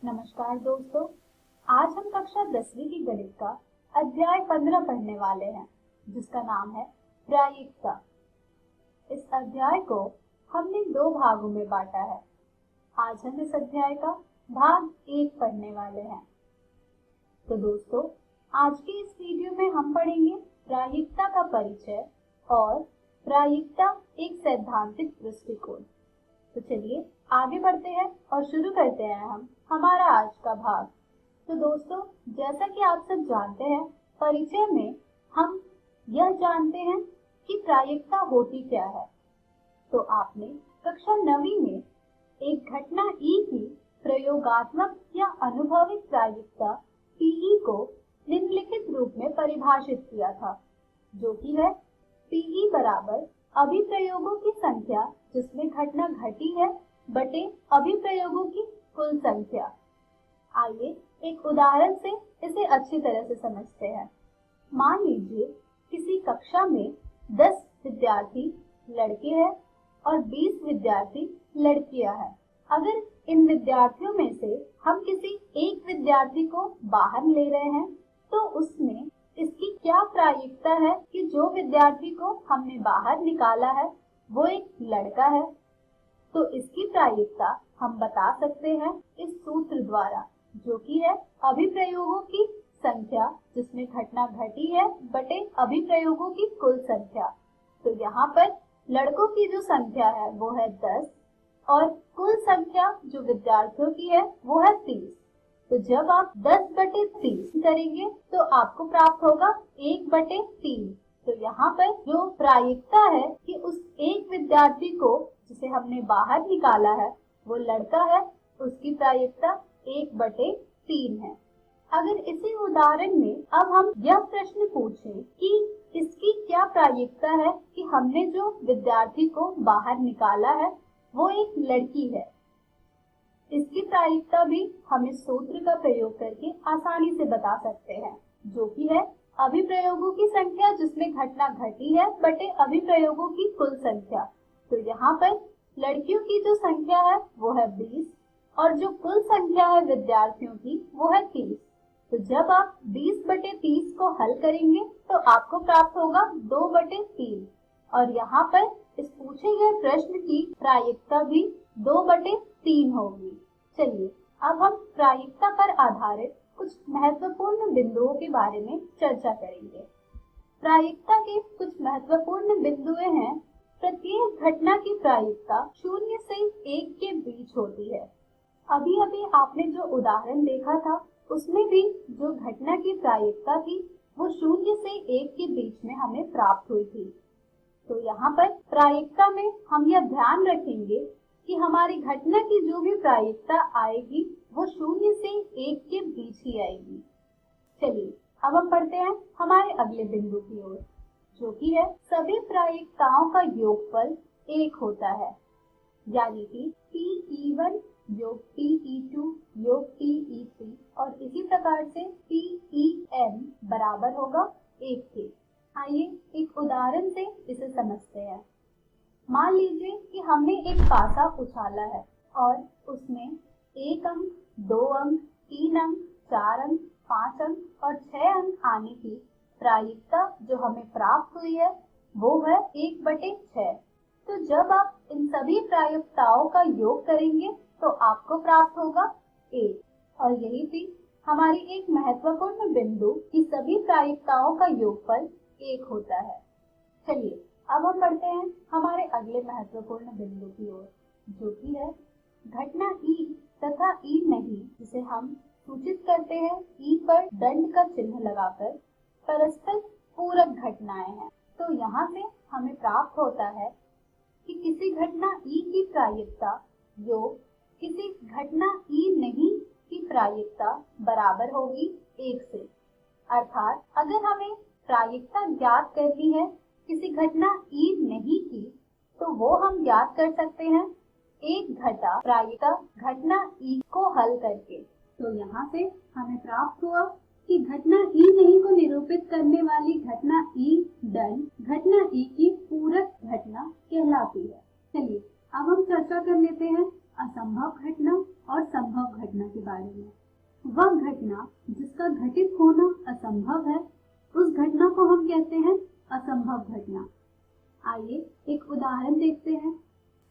नमस्कार दोस्तों, आज हम कक्षा 10वीं की गणित का अध्याय 15 पढ़ने वाले हैं, जिसका नाम है प्रायिकता। इस अध्याय को हमने 2 भागों में बांटा है। आज हम इस अध्याय का भाग 1 पढ़ने वाले हैं। तो दोस्तों, आज के इस वीडियो में हम पढ़ेंगे प्रायिकता का परिचय और प्रायिकता एक सैद्धांतिक दृष्टिकोण। तो चलिए आगे बढ़ते हैं और शुरू करते हैं हम हमारा आज का भाग। तो दोस्तों, जैसा कि आप सब जानते हैं, परिचय में हम यह जानते हैं कि प्रायिकता होती क्या है। तो आपने कक्षा 9वीं में एक घटना ई की प्रयोगात्मक या अनुभविक प्रायिकता पीई को निम्नलिखित रूप में परिभाषित किया था, जो कि है पीई बराबर अभिप्रयोगों की संख्या जिसमें घटना घटी है बटे अभिप्रयोगों की कुल संख्या। आइए एक उदाहरण से इसे अच्छी तरह से समझते हैं। मान लीजिए किसी कक्षा में 10 विद्यार्थी लड़के हैं और 20 विद्यार्थी लड़कियां हैं। अगर इन विद्यार्थियों में से हम किसी एक विद्यार्थी को बाहर ले रहे हैं, तो उसमें इसकी क्या प्रायिकता है कि जो विद्यार्थी को हमने बाहर निकाला है वो एक लड़का है। तो इसकी प्रायिकता हम बता सकते हैं इस सूत्र द्वारा, जो कि है अभिप्रयोगों की संख्या जिसमें घटना घटी है बटे अभिप्रयोगों की कुल संख्या। तो यहाँ पर लड़कों की जो संख्या है वो है 10 और कुल संख्या जो विद्यार्थियों की है वो है 30। तो जब आप 10 बटे 30 करेंगे तो आपको प्राप्त होगा 1 बटे 3। तो यहाँ पर जो प्रायिकता है कि उस एक विद्यार्थी को जिसे हमने बाहर निकाला है वो लड़का है, उसकी प्रायिकता 1 बटे 3 है। अगर इसी उदाहरण में अब हम यह प्रश्न पूछें कि इसकी क्या प्रायिकता है कि हमने जो विद्यार्थी को बाहर निकाला है वो एक लड़की है, इसकी प्रायिकता भी हम इस सूत्र का प्रयोग करके आसानी से बता सकते हैं, जो कि है अभिप्रयोगों की संख्या जिसमें घटना घटी है बटे अभिप्रयोगों की कुल संख्या। तो यहाँ पर लड़कियों की जो संख्या है वो है 20 और जो कुल संख्या है विद्यार्थियों की वो है 30। तो जब आप 20 बटे 30 को हल करेंगे तो आपको प्राप्त होगा 2 बटे 3 और यहाँ पर इस पूछे गए प्रश्न की प्रायिकता भी 2 बटे 3 होगी। चलिए अब हम प्रायिकता पर आधारित कुछ महत्वपूर्ण बिंदुओं के बारे में चर्चा करेंगे। प्रायिकता के कुछ महत्वपूर्ण बिंदुएं हैं। प्रत्येक घटना की प्रायिकता 0 से 1 के बीच होती है। अभी अभी आपने जो उदाहरण देखा था उसमें भी जो घटना की प्रायिकता थी वो 0 से 1 के बीच में हमें प्राप्त हुई थी। तो यहाँ पर प्रायिकता में हम यह ध्यान रखेंगे कि हमारी घटना की जो भी प्रायिकता आएगी वो 0 से 1 के बीच ही आएगी। चलिए अब हम पढ़ते हैं हमारे अगले बिंदु की ओर, जो कि है सभी प्रायिकताओं का योगफल 1 होता है, यानी कि Pe1 योग Pe2 योग Pe3 और इसी प्रकार से Pe(n) बराबर होगा 1 के। आइए एक उदाहरण से इसे समझते हैं। मान लीजिए कि हमने एक पासा उछाला है और उसमें 1 अंक, 2 अंक, 3 अंक, 4 अंक, 5 अंक और 6 अंक आने की प्रायिकता जो हमें प्राप्त हुई है वो है 1 बटे 6। तो जब आप इन सभी प्रायिकताओं का योग करेंगे तो आपको प्राप्त होगा 1 और यही थी हमारी एक महत्वपूर्ण बिंदु कि सभी प्रायिकताओं का योगफल 1 होता है। चलिए अब हम बढ़ते हैं हमारे अगले महत्वपूर्ण बिंदु की ओर, जो कि है घटना ई तथा ई नहीं, जिसे हम सूचित करते हैं ई पर दंड का चिन्ह लगाकर परस्पर पूरक घटनाएं हैं। तो यहाँ से हमें प्राप्त होता है कि किसी घटना ई की प्रायिकता योग किसी घटना ई नहीं की प्रायिकता बराबर होगी 1 से। अर्थात अगर हमें प्रायिकता ज्ञात करनी है किसी घटना ई नहीं की, तो वो हम ज्ञात कर सकते हैं 1 घटा प्रायिकता घटना ई को हल करके। तो यहाँ से हमें प्राप्त हुआ कि घटना ई नहीं को निरूपित करने वाली घटना ई दंड घटना ई की पूरक घटना कहलाती है। चलिए अब हम चर्चा कर लेते हैं असंभव घटना और संभव घटना के बारे में। वह घटना जिसका घटित होना असंभव है, उस घटना को हम कहते हैं असंभव घटना। आइए एक उदाहरण देखते हैं।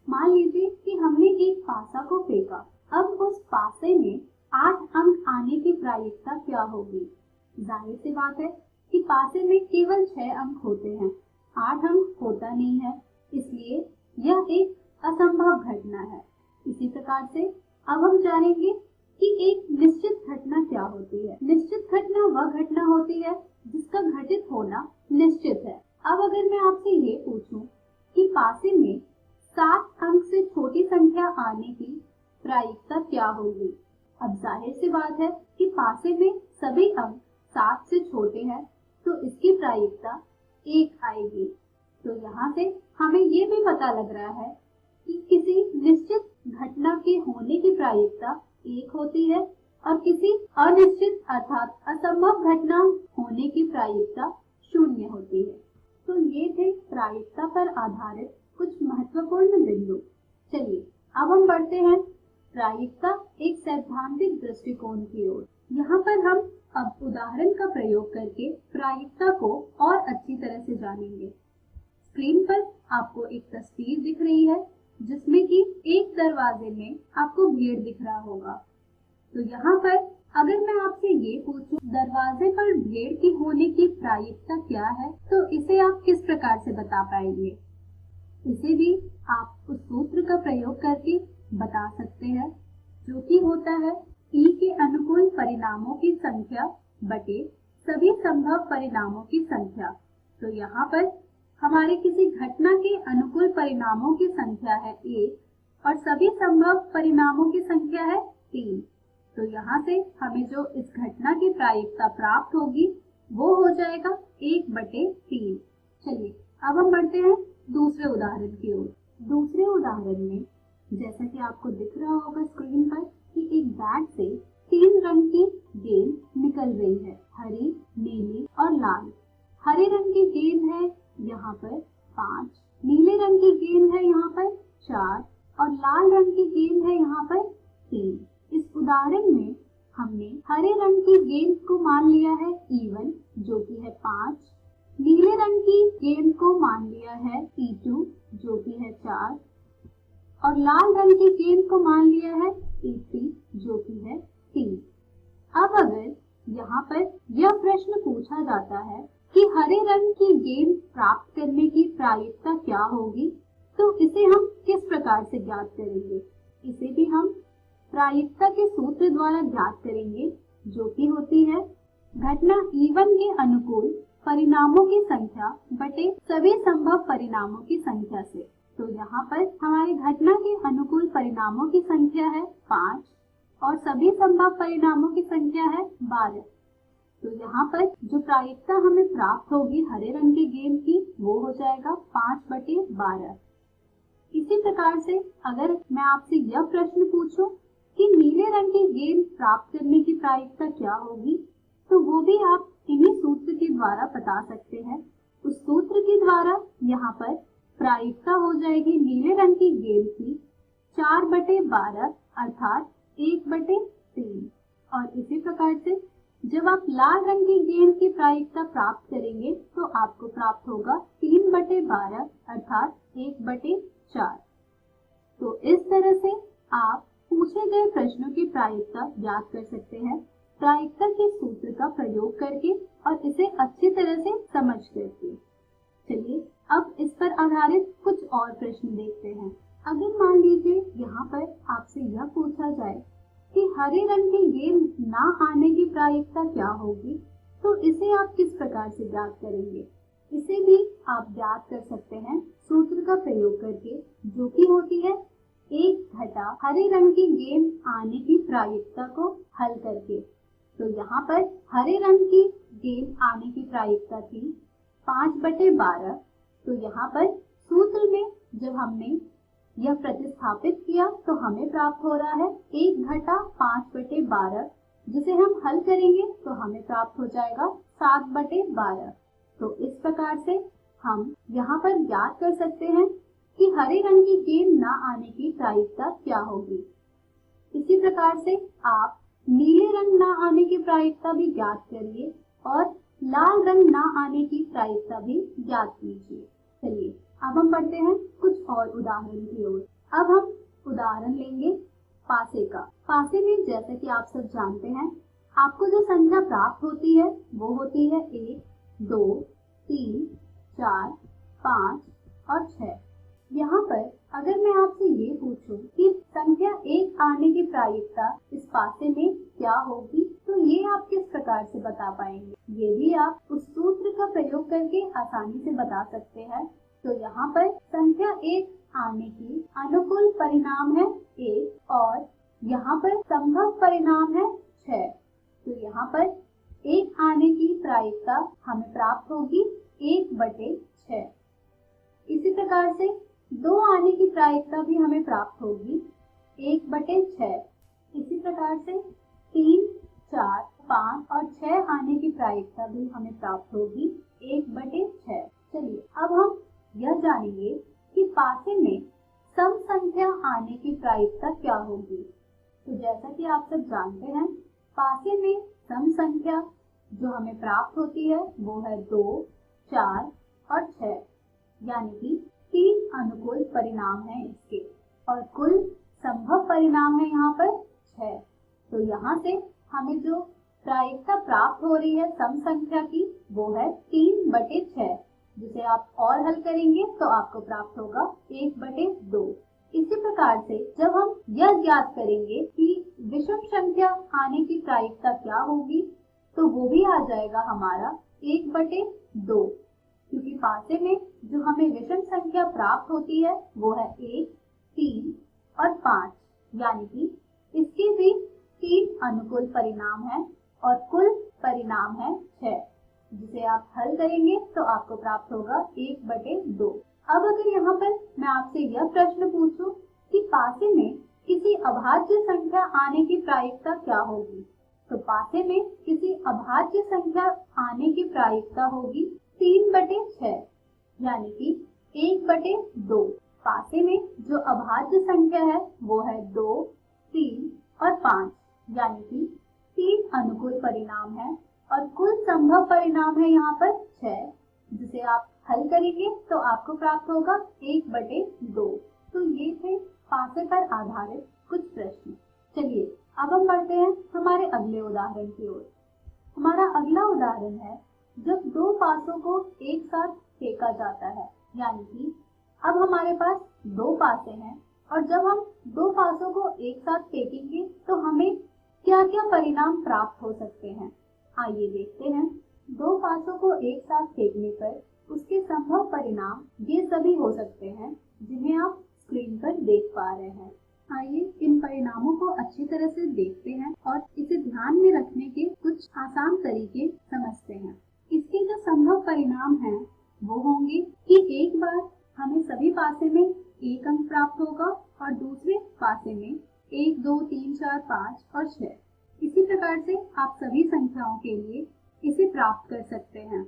मान लीजिए कि हमने एक पासा को फेंका। अब उस पासे में 8 अंक आने की प्रायिकता क्या होगी? जाहिर सी बात है कि पासे में केवल 6 अंक होते हैं, 8 अंक होता नहीं है, इसलिए यह एक असंभव घटना है। इसी प्रकार से अब हम जानेंगे कि एक निश्चित घटना क्या होती है। निश्चित घटना वह घटना होती है जिसका घटित होना निश्चित है। अब अगर मैं आपसे ये पूछूं कि पासे में 7 अंक से छोटी संख्या आने की प्रायिकता क्या होगी? अब जाहिर सी बात है कि पासे में सभी अंक 7 से छोटे हैं, तो इसकी प्रायिकता 1 आएगी। तो यहाँ से हमें ये भी पता लग रहा है कि किसी निश्चित घटना के होने की प्रायिकता 1 होती है और किसी अनिश्चित अर्थात असंभव घटना होने की प्रायिकता 0 होती है। तो ये थे प्रायिकता पर आधारित कुछ महत्वपूर्ण बिंदु। चलिए अब हम बढ़ते हैं प्रायिकता एक सैद्धांतिक दृष्टिकोण की ओर। यहाँ पर हम अब उदाहरण का प्रयोग करके प्रायिकता को और अच्छी तरह से जानेंगे। स्क्रीन पर आपको एक तस्वीर दिख रही है जिसमें कि एक दरवाजे में आपको भीड़ दिख रहा होगा। तो यहाँ पर अगर मैं आपसे ये पूछूं दरवाजे पर भीड़ की होने की प्रायिकता क्या है, तो इसे आप किस प्रकार से बता पाएंगे? इसे भी आप उस सूत्र का प्रयोग करके बता सकते हैं जो कि होता है E के अनुकूल परिणामों की संख्या बटे सभी संभव परिणामों की संख्या। तो यहाँ पर हमारे किसी घटना के अनुकूल परिणामों की संख्या है 1 और सभी संभव परिणामों की संख्या है 3। तो यहाँ से हमें जो इस घटना की प्रायिकता प्राप्त होगी वो हो जाएगा 1/3। चलिए अब हम बढ़ते हैं दूसरे उदाहरण की ओर। दूसरे उदाहरण में जैसा कि आपको दिख रहा होगा स्क्रीन पर कि एक बैट से 3 रंग की गेंद निकल रही है, हरी, नीली और लाल। हरे रंग की गेंद है यहाँ पर 5, नीले रंग की गेंद है यहाँ पर 4 और लाल रंग की गेंद है यहाँ पर 3। इस उदाहरण में हमने हरे रंग की गेंद को मान लिया है E1 जो कि है 5, नीले रंग की गेंद को मान लिया है E2 जो कि है 4 और लाल रंग की गेंद को मान लिया है E3 जो कि है 3। अब अगर यहाँ पर यह प्रश्न पूछा जाता है कि हरे रंग की गेंद प्राप्त करने की प्रायिकता क्या होगी, तो इसे हम किस प्रकार से ज्ञात करेंगे? इसे भी हम प्रायिकता के सूत्र द्वारा ज्ञात करेंगे जो कि होती है घटना E1 के अनुकूल परिणामों की संख्या बटे सभी संभव परिणामों की संख्या से। तो यहाँ पर हमारी घटना के अनुकूल परिणामों की संख्या है 5 और सभी संभव परिणामों की संख्या है 12। तो यहाँ पर जो प्रायिकता हमें प्राप्त होगी हरे रंग की गेंद की वो हो जाएगा 5/12। इसी प्रकार से अगर मैं आपसे यह प्रश्न पूछूं कि नीले रंग की गेंद प्राप्त करने की प्रायिकता क्या होगी, तो वो भी आप इन्हीं सूत्र के द्वारा बता सकते हैं। उस सूत्र के द्वारा यहाँ पर प्रायिकता हो जाएगी नीले रंग की गेंद की 4/12 अर्थात 1/3। और इसी प्रकार से जब आप लाल रंग की गेंद की प्रायिकता प्राप्त करेंगे तो आपको प्राप्त होगा 3/12 अर्थात 1/4। तो इस तरह से आप पूछे गए प्रश्नों की प्रायिकता ज्ञात कर सकते हैं प्रायिकता के सूत्र का प्रयोग करके और इसे अच्छी तरह से समझ करके। चलिए अब इस पर आधारित कुछ और प्रश्न देखते हैं। अगर मान लीजिए यहाँ पर आपसे यह पूछा जाए कि हरे रंग की गेंद ना आने की प्रायिकता क्या होगी, तो इसे आप किस प्रकार से ज्ञात करेंगे? इसे भी आप ज्ञात कर सकते हैं सूत्र का प्रयोग करके जो कि होती है 1 घटा हरे रंग की गेंद आने की प्रायिकता को हल करके। तो यहाँ पर हरे रंग की गेंद आने की प्रायिकता थी 5/12। तो यहाँ पर सूत्र में जब हमने यह प्रतिस्थापित किया तो हमें प्राप्त हो रहा है 1 घटा 5/12, जिसे हम हल करेंगे तो हमें प्राप्त हो जाएगा 7/12। तो इस प्रकार से हम यहाँ पर ज्ञात कर सकते हैं कि हरे रंग की गेंद ना आने की प्रायिकता क्या होगी। इसी प्रकार से आप नीले रंग ना आने की प्रायिकता भी ज्ञात करिए और लाल रंग ना आने की प्रायिकता भी ज्ञात कीजिए। चलिए अब हम बढ़ते हैं कुछ और उदाहरण की ओर। अब हम उदाहरण लेंगे पासे का। पासे में जैसे कि आप सब जानते हैं, आपको जो संख्या प्राप्त होती है वो होती है 1, 2, 3, 4, 5 और 6। यहाँ पर अगर मैं आपसे ये पूछूं कि संख्या 1 आने की प्रायिकता इस पासे में क्या होगी, तो ये आप किस प्रकार से बता पाएंगे? ये भी आप उस सूत्र का प्रयोग करके आसानी से बता सकते हैं। तो यहाँ पर संख्या 1 आने की अनुकूल परिणाम है 1 और यहाँ पर संभव परिणाम है 6। तो यहाँ पर 1 आने की प्रायिकता हमें प्राप्त होगी 1/6। इसी प्रकार से 2 आने की प्रायिकता भी हमें प्राप्त होगी 1/6। इसी प्रकार से 3, 4, 5 और 6 आने की प्रायिकता भी हमें प्राप्त होगी 1/6। चलिए अब हम यह जानेंगे कि पासे में सम संख्या आने की प्रायिकता क्या होगी। तो जैसा कि आप सब जानते हैं, पासे में सम संख्या जो हमें प्राप्त होती है वो है 2, 4 और 6, यानी कि 3 अनुकूल परिणाम हैं इसके और कुल संभव परिणाम है यहाँ पर 6। तो यहाँ से हमें जो प्रायिकता प्राप्त हो रही है सम संख्या की वो है 3/6, जिसे आप और हल करेंगे तो आपको प्राप्त होगा 1/2। इसी प्रकार से जब हम यह ज्ञात करेंगे कि विषम संख्या आने की प्रायिकता क्या होगी, तो वो भी आ जाएगा हमारा 1/2, क्योंकि पासे में जो हमें विषम संख्या प्राप्त होती है वो है 1, 3 और 5, यानी कि इसके भी 3 अनुकूल परिणाम है और कुल परिणाम है 6, जिसे आप हल करेंगे तो आपको प्राप्त होगा 1/2। अब अगर यहाँ पर मैं आपसे यह प्रश्न पूछूं कि पासे में किसी अभाज्य संख्या आने की प्रायिकता क्या होगी, तो पासे में किसी अभाज्य संख्या आने की प्रायिकता होगी 3/6, यानी कि 1/2। पासे में जो अभाज्य संख्या है वो है 2, 3 और 5, यानी कि 3 अनुकूल परिणाम है और कुल संभव परिणाम है यहाँ पर 6, जिसे आप हल करेंगे तो आपको प्राप्त होगा 1/2। तो ये थे पासे पर आधारित कुछ प्रश्न। चलिए अब हम बढ़ते हैं हमारे अगले उदाहरण की ओर। हमारा अगला उदाहरण है जब 2 पासों को एक साथ फेंका जाता है, यानी कि अब हमारे पास 2 पासे हैं और जब हम 2 पासों को एक साथ फेंकेंगे तो हमें क्या क्या परिणाम प्राप्त हो सकते हैं। आइए देखते हैं। 2 पासों को एक साथ फेंकने पर उसके संभव परिणाम ये सभी हो सकते हैं जिन्हें आप स्क्रीन पर देख पा रहे हैं। आइए इन परिणामों को अच्छी तरह से देखते हैं और इसे ध्यान में रखने के कुछ आसान तरीके समझते हैं। इसके जो संभव परिणाम हैं वो होंगे कि एक बार हमें सभी पासे में 1 अंक प्राप्त होगा और दूसरे पासे में 1, 2, 3, 4, 5 और 6। इसी प्रकार से आप सभी संख्याओं के लिए इसे प्राप्त कर सकते हैं।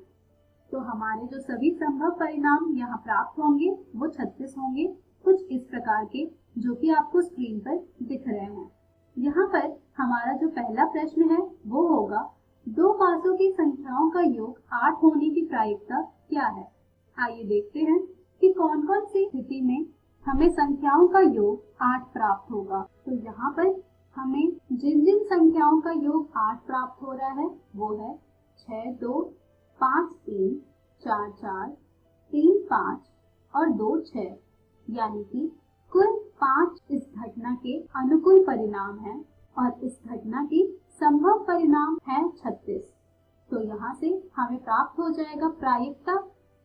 तो हमारे जो सभी संभव परिणाम यहाँ प्राप्त होंगे वो 36 होंगे, कुछ इस प्रकार के, जो कि आपको स्क्रीन पर दिख रहे हैं। यहाँ पर हमारा जो पहला प्रश्न है वो होगा 2 पासों की संख्याओं का योग 8 होने की प्रायिकता क्या है। आइए देखते हैं कि कौन कौन सी स्थिति में हमें संख्याओं का योग 8 प्राप्त होगा। तो यहाँ पर हमें जिन जिन संख्याओं का योग 8 प्राप्त हो रहा है वो है 6, 2, 5, 3, 4, 4, 3, 5 और 2, 6, यानी कि कुल 5 इस घटना के अनुकूल परिणाम है और इस घटना की संभव परिणाम है 36। तो यहाँ से हमें प्राप्त हो जाएगा प्रायिकता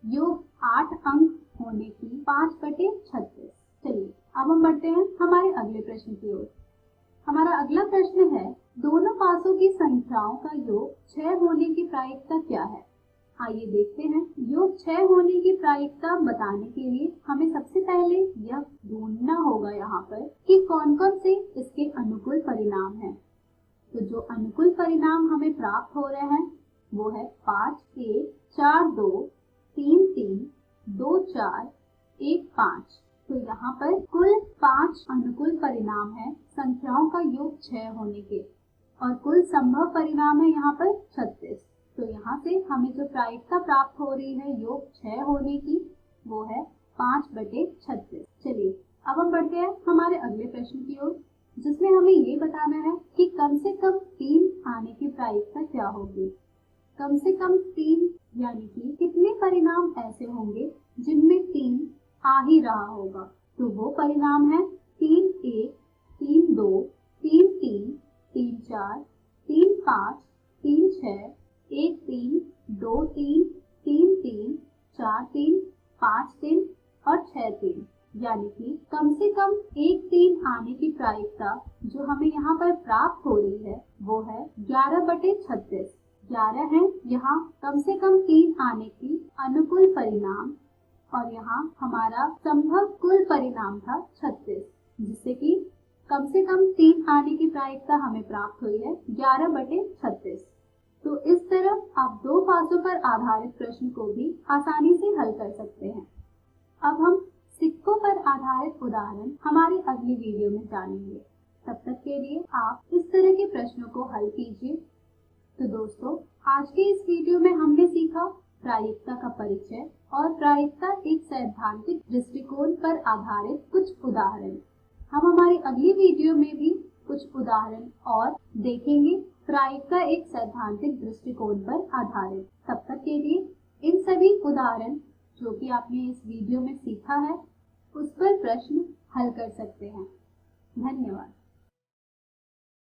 योग 8 अंक होने की 5/36। चलिए अब हम बढ़ते हैं हमारे अगले प्रश्न की ओर। हमारा अगला प्रश्न है दोनों पासों की संख्याओं का योग 6 होने की प्रायिकता क्या है। आइए देखते हैं। योग 6 होने की प्रायिकता बताने के लिए हमें सबसे पहले यह ढूंढना होगा यहाँ पर कि कौन कौन से इसके अनुकूल परिणाम हैं। तो जो अनुकूल परिणाम हमें प्राप्त हो रहे हैं वो है 5, 1, 4, 2, 3, 3, 2, 4, 1, 5, तो यहाँ पर कुल 5 अनुकूल परिणाम है संख्याओं का योग 6 होने के, और कुल संभव परिणाम है यहाँ पर 36। तो यहाँ से हमें जो प्रायिकता प्राप्त हो रही है योग 6 होने की, वो है 5/36। चलिए अब हम बढ़ते हैं हमारे अगले प्रश्न की ओर, जिसमें हमें ये बताना है कि कम से कम 3 आने की प्रायिकता क्या होगी। कम से कम 3 यानी कि कितने परिणाम ऐसे होंगे जिनमें 3 आ ही रहा होगा। तो वो परिणाम है 3-1, 3-2, 3-3, 3-4, 3-5, 3-6, 1-3, 2-3, 3-3, 4-3, 5-3 और 6-3, यानी कि कम से कम 1-3 आने की प्रायिकता जो हमें यहाँ पर प्राप्त हो रही है वो है 11/36। 11 है यहाँ कम से कम 3 आने की अनुकूल परिणाम, और यहाँ हमारा संभव कुल परिणाम था 36, जिससे कि कम से कम 3 आने की प्रायिकता हमें प्राप्त हुई है 11/36। तो इस तरह आप 2 पासों पर आधारित प्रश्न को भी आसानी से हल कर सकते हैं। अब हम सिक्कों पर आधारित उदाहरण हमारी अगली वीडियो में जानेंगे। तब तक के लिए आप इस तरह के प्रश्नों को हल कीजिए। तो दोस्तों, आज के इस वीडियो में हमने सीखा प्रायिकता का परिचय और प्रायिकता एक सैद्धांतिक दृष्टिकोण पर आधारित कुछ उदाहरण। हम हमारी अगली वीडियो में भी कुछ उदाहरण और देखेंगे प्रायिकता एक सैद्धांतिक दृष्टिकोण पर आधारित। तब तक के लिए इन सभी उदाहरण जो कि आपने इस वीडियो में सीखा है उस पर प्रश्न हल कर सकते हैं। धन्यवाद।